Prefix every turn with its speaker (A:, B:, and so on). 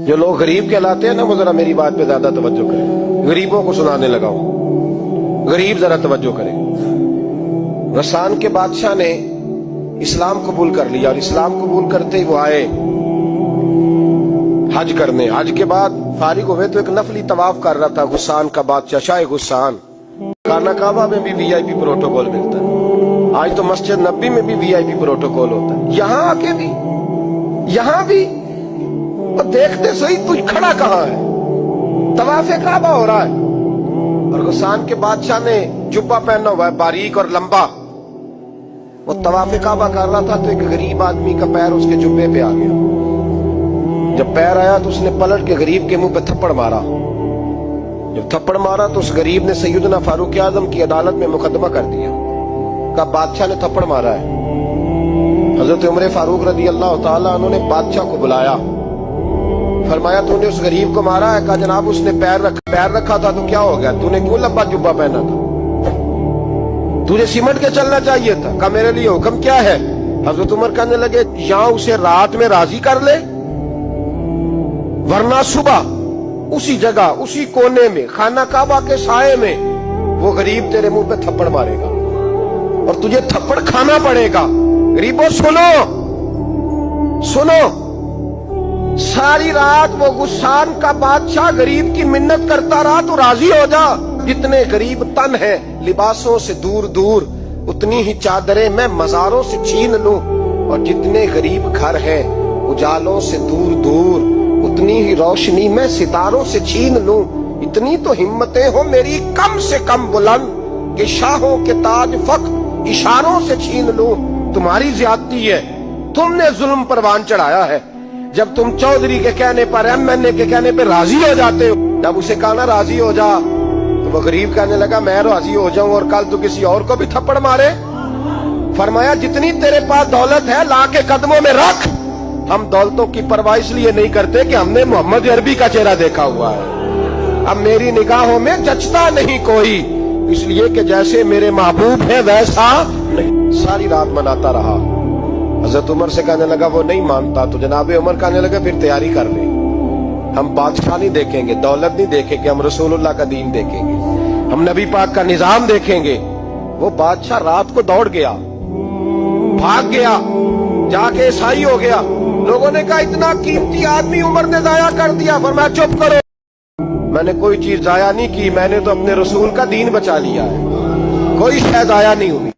A: جو لوگ غریب کہلاتے ہیں نا وہ ذرا میری بات پہ زیادہ توجہ کریں، غریبوں کو سنانے لگا ہوں، غریب ذرا توجہ کریں۔ غسان کے بادشاہ نے اسلام قبول کر لیا اور اسلام قبول کرتے ہی وہ آئے حج کرنے۔ حج کے بعد فارغ ہوئے تو ایک نفلی طواف کر رہا تھا غسان کا بادشاہ، شاہ غسان۔ خانہ کعبہ میں بھی وی آئی پی پروٹوکول ملتا ہے، آج تو مسجد نبی میں بھی وی آئی پی پروٹوکول ہوتا ہے، یہاں آ کے بھی، یہاں بھی اور دیکھتے سوئی تجھ کھڑا کہاں ہے، طواف کعبہ ہو رہا ہے اور غسان کے بادشاہ نے جبہ پہنا ہوا ہے باریک اور لمبا، وہ طواف کعبہ کر رہا تھا تو ایک غریب آدمی کا پیر اس کے جبے پہ آ گیا۔ جب پیر آیا تو اس نے پلٹ کے غریب کے منہ پہ تھپڑ مارا۔ جب تھپڑ مارا تو اس غریب نے سیدنا فاروق اعظم کی عدالت میں مقدمہ کر دیا، کہا بادشاہ نے تھپڑ مارا ہے۔ حضرت عمر فاروق رضی اللہ تعالیٰ عنہ نے بادشاہ کو بلایا، فرمایا تو نے اس غریب کو مارا ہے؟ کہا جناب اس نے پیر رکھا تھا تو کیا ہو گیا، تو نے کیوں لمبا جبہ پہنا تھا، تجھے سمٹ کے چلنا چاہیے تھا۔ کہا میرے لیے حکم کیا ہے؟ حضرت عمر کہنے لگے یہاں اسے رات میں راضی کر لے، ورنہ صبح اسی جگہ اسی کونے میں خانہ کعبہ کے سائے میں وہ غریب تیرے منہ پہ تھپڑ مارے گا اور تجھے تھپڑ کھانا پڑے گا۔ غریبوں سنو سنو، ساری رات وہ غسان کا بادشاہ غریب کی منت کرتا رہا تو راضی ہو جا، جتنے غریب تن ہیں لباسوں سے دور دور اتنی ہی چادریں میں مزاروں سے چھین لوں، اور جتنے غریب گھر ہیں اجالوں سے دور دور اتنی ہی روشنی میں ستاروں سے چھین لوں۔ اتنی تو ہمتیں ہو میری کم سے کم بلند کہ شاہوں کے تاج فخر اشاروں سے چھین لوں۔ تمہاری زیادتی ہے، تم نے ظلم پروان چڑھایا ہے، جب تم چودھری کے کہنے پر ایم این اے کے کہنے پہ راضی ہو جاتے ہو، جب اسے کہا نا راضی ہو جا تو وہ غریب کہنے لگا میں راضی ہو جاؤں اور کل تو کسی اور کو بھی تھپڑ مارے۔ فرمایا جتنی تیرے پاس دولت ہے لا کے قدموں میں رکھ، ہم دولتوں کی پرواہ اس لیے نہیں کرتے کہ ہم نے محمد عربی کا چہرہ دیکھا ہوا ہے، اب میری نگاہوں میں جچتا نہیں کوئی، اس لیے کہ جیسے میرے محبوب ہے ویسا نہیں۔ ساری رات مناتا رہا۔ حضرت عمر سے کہنے لگا وہ نہیں مانتا تو جناب عمر کہنے لگا پھر تیاری کر لیں، ہم بادشاہ نہیں دیکھیں گے، دولت نہیں دیکھیں گے، ہم رسول اللہ کا دین دیکھیں گے، ہم نبی پاک کا نظام دیکھیں گے۔ وہ بادشاہ رات کو دوڑ گیا، بھاگ گیا، جا کے عیسائی ہو گیا۔ لوگوں نے کہا اتنا قیمتی آدمی عمر نے ضائع کر دیا۔ فرمایا چپ کرو، میں نے کوئی چیز ضائع نہیں کی، میں نے تو اپنے رسول کا دین بچا لیا ہے، کوئی شے ضائع نہیں ہوئی۔